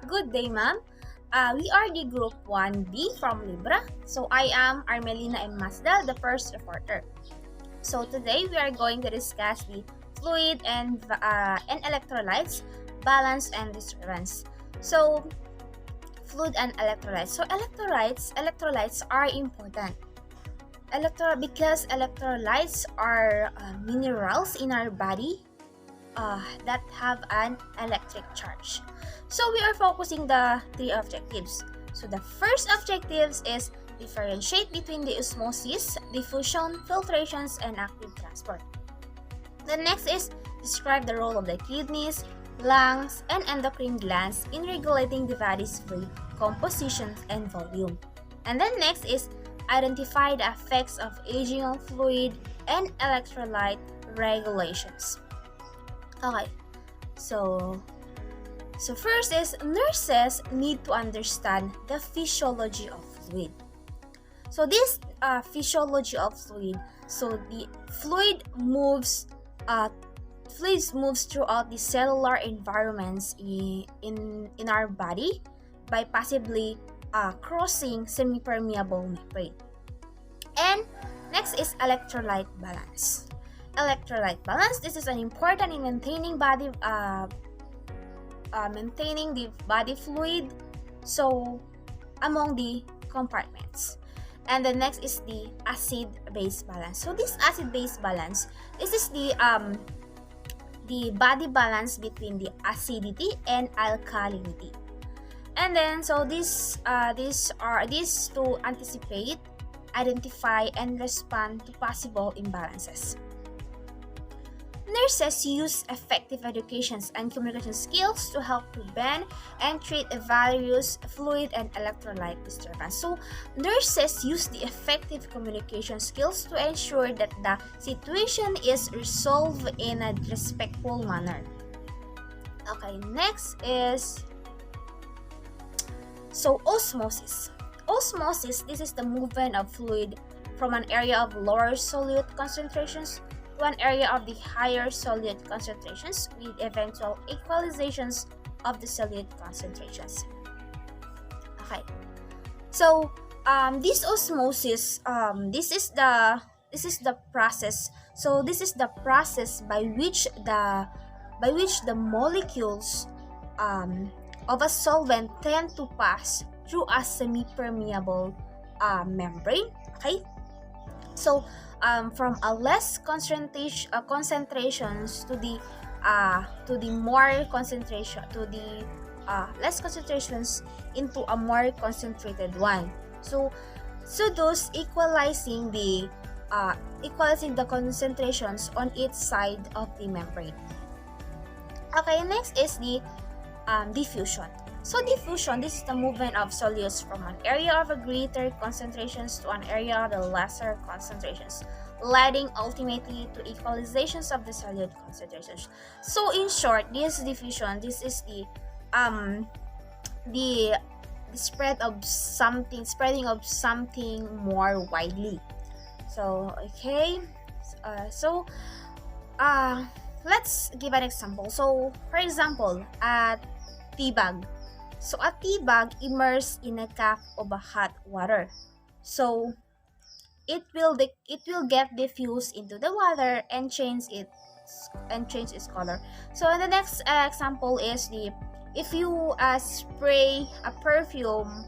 Good day, ma'am. We are the Group 1B from Libra. So I am Armelina M. Masdal, the first reporter. So today we are going to discuss the fluid and electrolytes, balance and disturbance. So fluid and electrolytes. So electrolytes are important. Because electrolytes are minerals in our body that have an electric charge. So we are focusing the three objectives. So the first objectives is differentiate between the osmosis, diffusion, filtrations, and active transport. The next is describe the role of the kidneys, lungs, and endocrine glands in regulating the body's fluid composition and volume. And then next is identify the effects of aging on fluid and electrolyte regulations. Okay, so first is nurses need to understand the physiology of fluid. So this physiology of fluid, so the fluids moves throughout the cellular environments in our body by passively crossing semi-permeable membrane. And next is electrolyte balance. Electrolyte balance. This is an important in maintaining the body fluid, so among the compartments. And the next is the acid-base balance. So this acid-base balance, this is the body balance between the acidity and alkalinity. And then so these to anticipate, identify, and respond to possible imbalances. Nurses use effective education and communication skills to help prevent and treat various fluid and electrolyte disturbance. So, nurses use the effective communication skills to ensure that the situation is resolved in a respectful manner. Okay, next is osmosis. Osmosis, this is the movement of fluid from an area of lower solute concentrations to an area of the higher solute concentrations with eventual equalizations of the solute concentrations. Okay, so this osmosis, this is the process. So this is the process by which the molecules of a solvent tend to pass through a semi-permeable membrane. Okay, so from a less concentrations to the more concentration to the less concentrations into a more concentrated one. So those equalizing the concentrations on each side of the membrane. Okay, next is the diffusion. So diffusion, this is the movement of solutes from an area of a greater concentrations to an area of the lesser concentrations, leading ultimately to equalizations of the solute concentrations. So in short, this diffusion, this is the spreading of something more widely. So okay, let's give an example. So for example, a tea bag. So a tea bag immersed in a cup of hot water. So it will get diffused into the water and change its color. So in the next example is if you spray a perfume,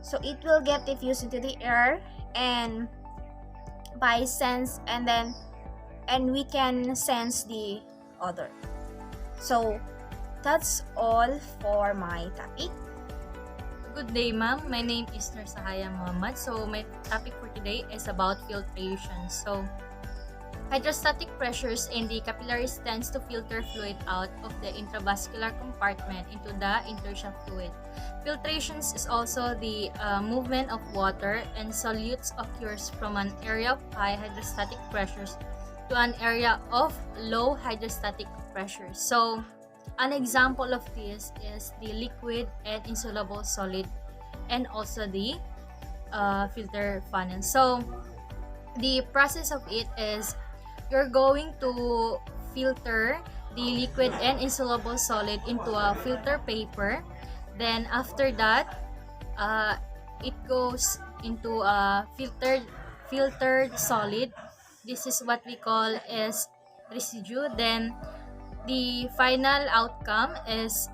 so it will get diffused into the air and by sense and we can sense the odor. So that's all for my topic. Good day, ma'am. My name is Nurse Sahaya Muhammad. So, my topic for today is about filtration. So, hydrostatic pressures in the capillaries tends to filter fluid out of the intravascular compartment into the intershaft fluid. Filtrations is also the movement of water and solutes occurs from an area of high hydrostatic pressures to an area of low hydrostatic pressures. So, an example of this is the liquid and insoluble solid and also the filter funnel. So, the process of it is you're going to filter the liquid and insoluble solid into a filter paper. Then after that, it goes into a filtered solid. This is what we call as residue. Then the final outcome is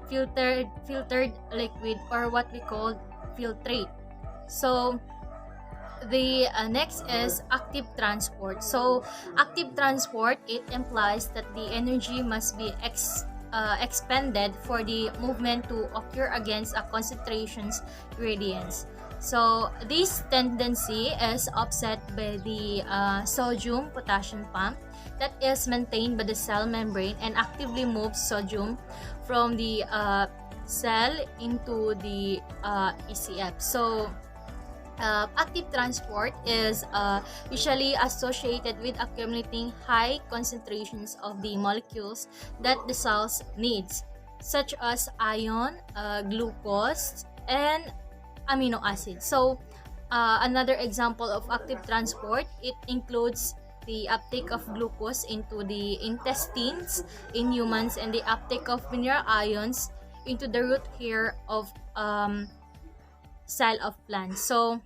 filtered liquid, or what we call filtrate. So the next is active transport. So active transport, it implies that the energy must be expended for the movement to occur against a concentration's gradients. So this tendency is offset by the sodium potassium pump that is maintained by the cell membrane and actively moves sodium from the cell into the ECF. So active transport is usually associated with accumulating high concentrations of the molecules that the cells needs, such as iron, glucose, and amino acids. So another example of active transport, it includes the uptake of glucose into the intestines in humans and the uptake of mineral ions into the root hair of cell of plants. So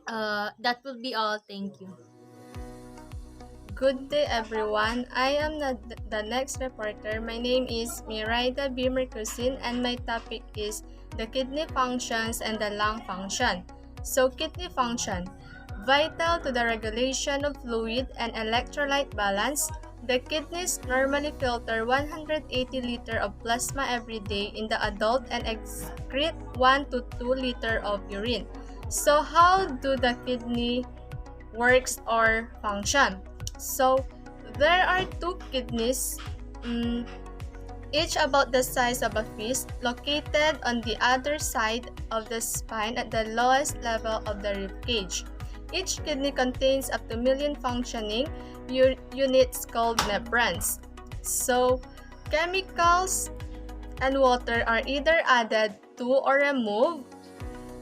that will be all. Thank you. Good day everyone. I am the next reporter. My name is Miraida B. Mercusin and my topic is the kidney functions and the lung function. So kidney function, vital to the regulation of fluid and electrolyte balance. The kidneys normally filter 180 liters of plasma every day in the adult and excrete 1 to 2 liters of urine. So how do the kidney works or function? So there are two kidneys, each about the size of a fist, located on the other side of the spine at the lowest level of the rib cage. Each kidney contains up to 1 million functioning units called nephrons. So chemicals and water are either added to or removed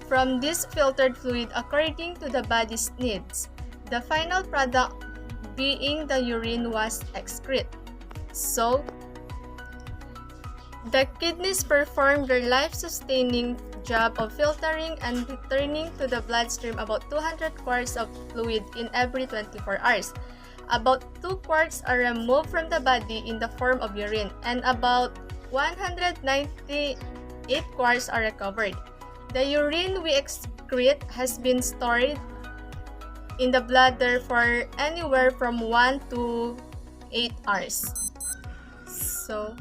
from this filtered fluid according to the body's needs. The final product being the urine was excrete. So, the kidneys perform their life-sustaining job of filtering and returning to the bloodstream about 200 quarts of fluid in every 24 hours. About 2 quarts are removed from the body in the form of urine, and about 198 quarts are recovered. The urine we excrete has been stored in the bladder for anywhere from 1 to 8 hours. So,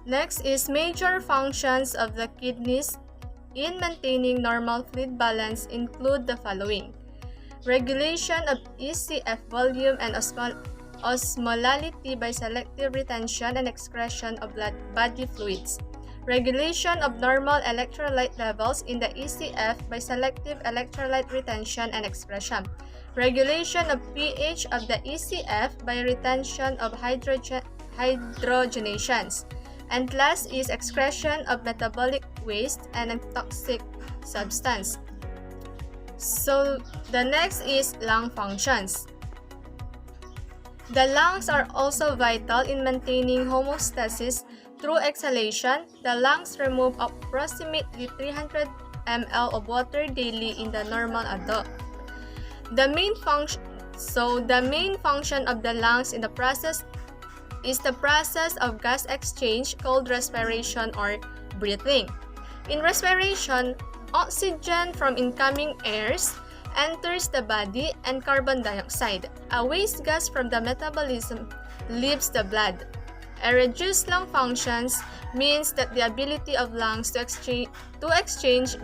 next is major functions of the kidneys in maintaining normal fluid balance include the following: regulation of ECF volume and osmolality by selective retention and excretion of body fluids. Regulation of normal electrolyte levels in the ECF by selective electrolyte retention and excretion. Regulation of pH of the ECF by retention of hydrogenations. And last is excretion of metabolic waste and a toxic substance. So the next is lung functions. The lungs are also vital in maintaining homeostasis. Through exhalation, the lungs remove approximately 300 ml of water daily in the normal adult. The main function of the lungs in the process is the process of gas exchange called respiration or breathing. In respiration, oxygen from incoming airs enters the body and carbon dioxide, a waste gas from the metabolism, leaves the blood. A reduced lung functions means that the ability of lungs to exchange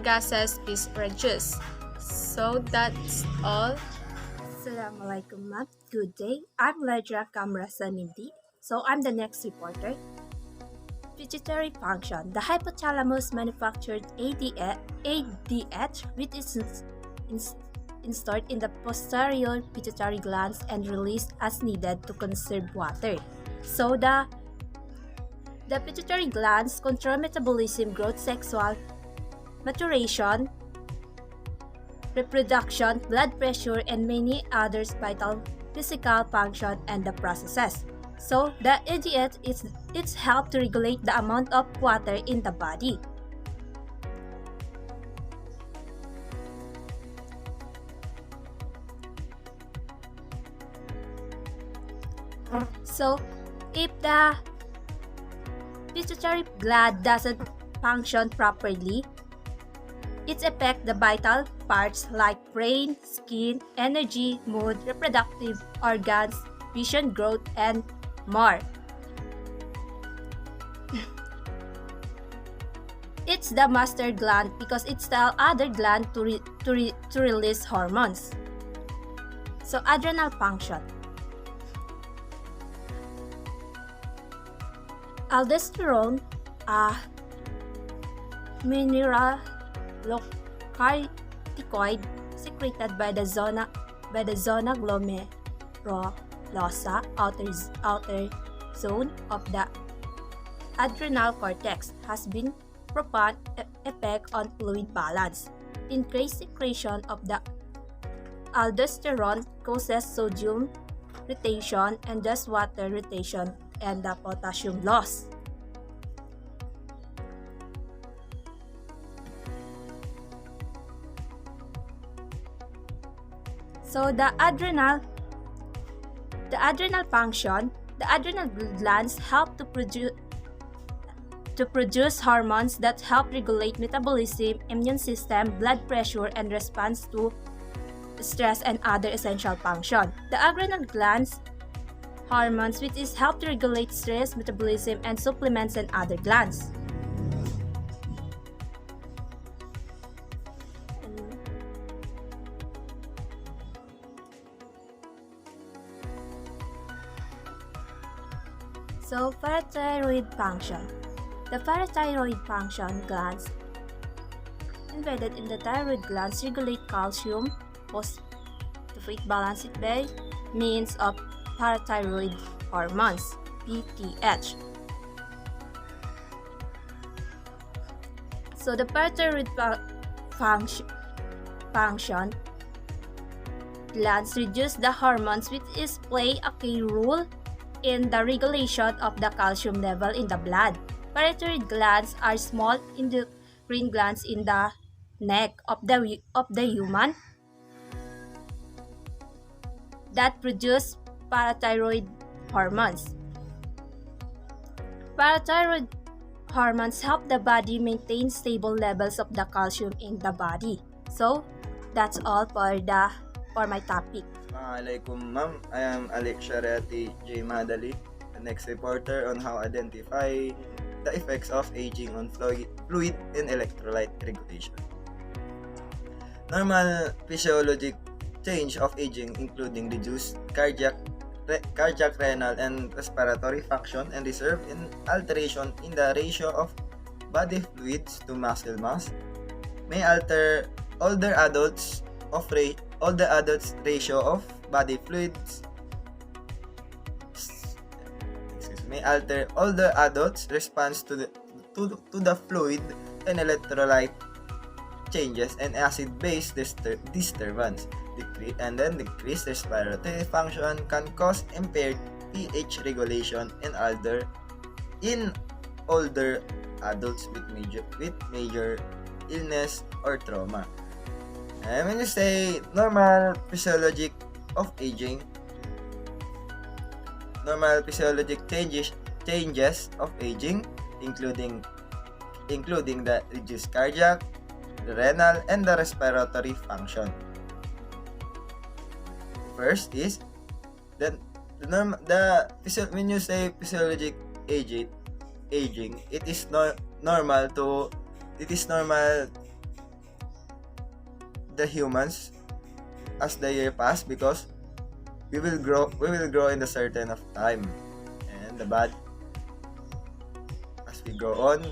gases is reduced. So that's all. Assalamualaikum, ma'am. Good day. I'm Ledra Kamrasanindi. So I'm the next reporter. Pituitary function. The hypothalamus manufactured ADH, which is installed in the posterior pituitary glands and released as needed to conserve water. So the pituitary glands control metabolism, growth, sexual maturation, reproduction, blood pressure, and many others vital physical function and the processes. So the diet it's help to regulate the amount of water in the body. So if the pituitary gland doesn't function properly, it affects the vital parts like brain, skin, energy, mood, reproductive organs, vision, growth, and more. It's the master gland because it's the other gland to release hormones. So adrenal function. Aldosterone, a mineralocorticoid secreted by the zona glomerulosa, outer zone of the adrenal cortex, has been profound effect on fluid balance. Increased secretion of the aldosterone causes sodium retention and thus water retention and the potassium loss. So the adrenal function, the adrenal glands help to produce hormones that help regulate metabolism, immune system, blood pressure, and response to stress and other essential function. The adrenal glands hormones which is help to regulate stress, metabolism, and supplements and other glands. So parathyroid function. The parathyroid function glands embedded in the thyroid glands regulate calcium phosphate balance by means of parathyroid hormones (PTH). So the parathyroid function glands reduce the hormones which is play a key role in the regulation of the calcium level in the blood. Parathyroid glands are small endocrine glands in the neck of the human that produce parathyroid hormones. Parathyroid hormones help the body maintain stable levels of the calcium in the body. So that's all for my topic. Assalamualaikum ma'am, I am Alex Shariati J. Madali, the next reporter on how identify the effects of aging on fluid and electrolyte regulation. Normal physiologic change of aging including reduced cardiac, renal, and respiratory function and reserve in alteration in the ratio of body fluids to muscle mass may alter older adults ratio of body fluids may alter older adults response to the fluid and electrolyte changes and acid-base disturbance. Decreased respiratory function can cause impaired pH regulation in older adults with major illness or trauma. And when you say normal physiologic changes of aging, including the reduced cardiac, the renal, and the respiratory function. First is when you say physiologic aging, it is normal the humans as the year pass because we will grow in a certain of time, and the body, as we go on,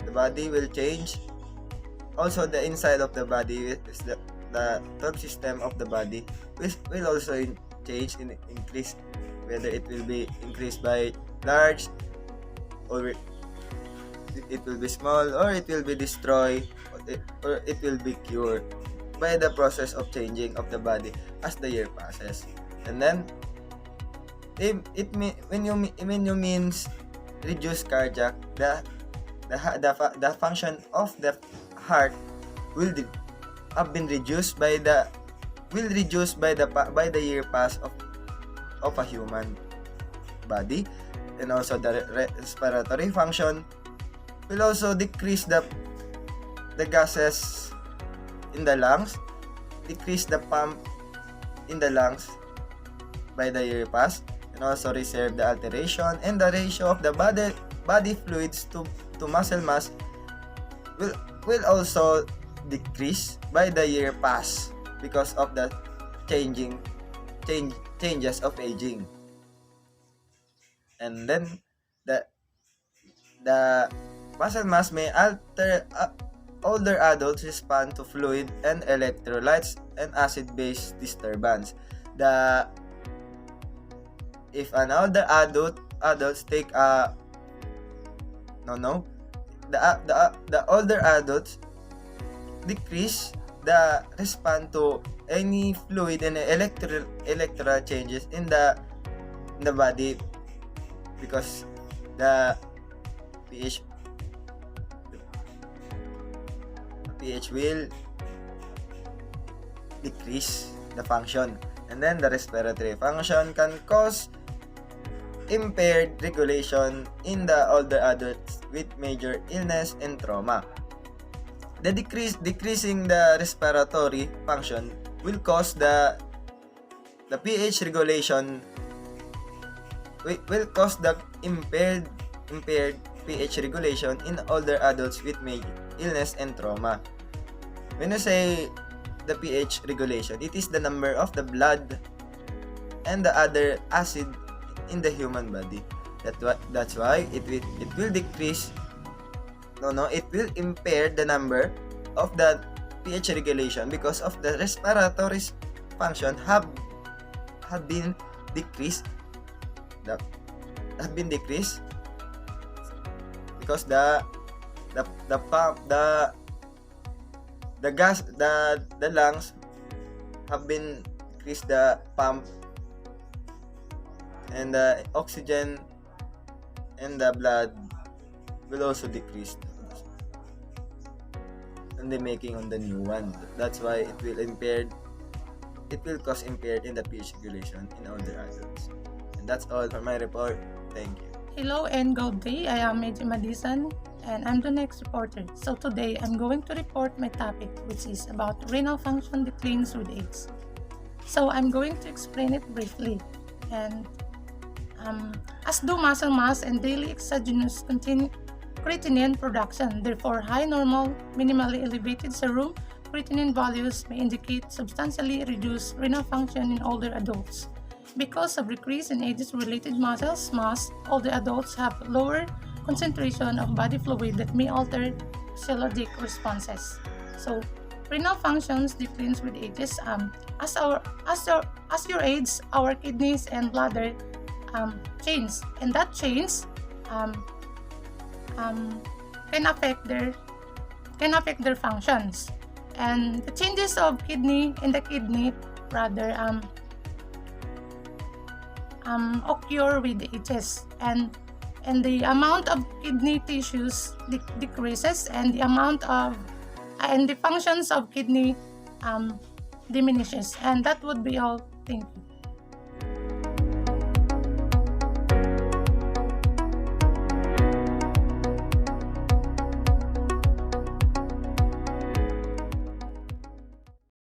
the body will change. Also the inside of the body is the nerve system of the body will also change and increase, whether it will be increased by large or it will be small or it will be destroyed or it will be cured by the process of changing of the body as the year passes. And then when you means reduce cardiac, the function of the heart will have been reduced by the year pass of a human body, and also the respiratory function will also decrease the gases in the lungs, decrease the pump in the lungs by the year pass, and also reserve the alteration and the ratio of the body fluids to muscle mass will also decrease by the year pass because of the changes of aging. And then the muscle mass may alter. Older adults respond to fluid and electrolytes and acid-base disturbance. If an older adults take the older adults decrease the respond to any fluid and electrolyte changes in the body, because the pH will decrease the function. And then the respiratory function can cause impaired regulation in the older adults with major illness and trauma. The decreasing the respiratory function will cause the pH regulation will cause the impaired pH regulation in older adults with major illness and trauma. When you say the pH regulation, it is the number of the blood and the other acid in the human body. That's why it will decrease. It will impair the number of the pH regulation because of the respiratory function have been decreased. Have been decreased because the pump, the gas, the lungs have been decreased, the pump and the oxygen and the blood will also decrease, and the making on the new one. That's why it will cause impaired in the pH regulation in older adults. And that's all for my report. Thank you. Hello and good day. I am Medji Madison and I'm the next reporter. So today I'm going to report my topic, which is about renal function declines with age. So I'm going to explain it briefly. And as do muscle mass and daily exogenous creatinine production, therefore high normal, minimally elevated serum creatinine values may indicate substantially reduced renal function in older adults. Because of decrease in age-related muscle mass, older adults have lower concentration of body fluid that may alter physiologic responses. So, renal functions declines with ages. As your age, our kidneys and bladder change, and that change can affect their functions. And the changes of kidney rather occur with the ages, and the amount of kidney tissues decreases, and the functions of kidney diminishes. And that would be all. Thank you.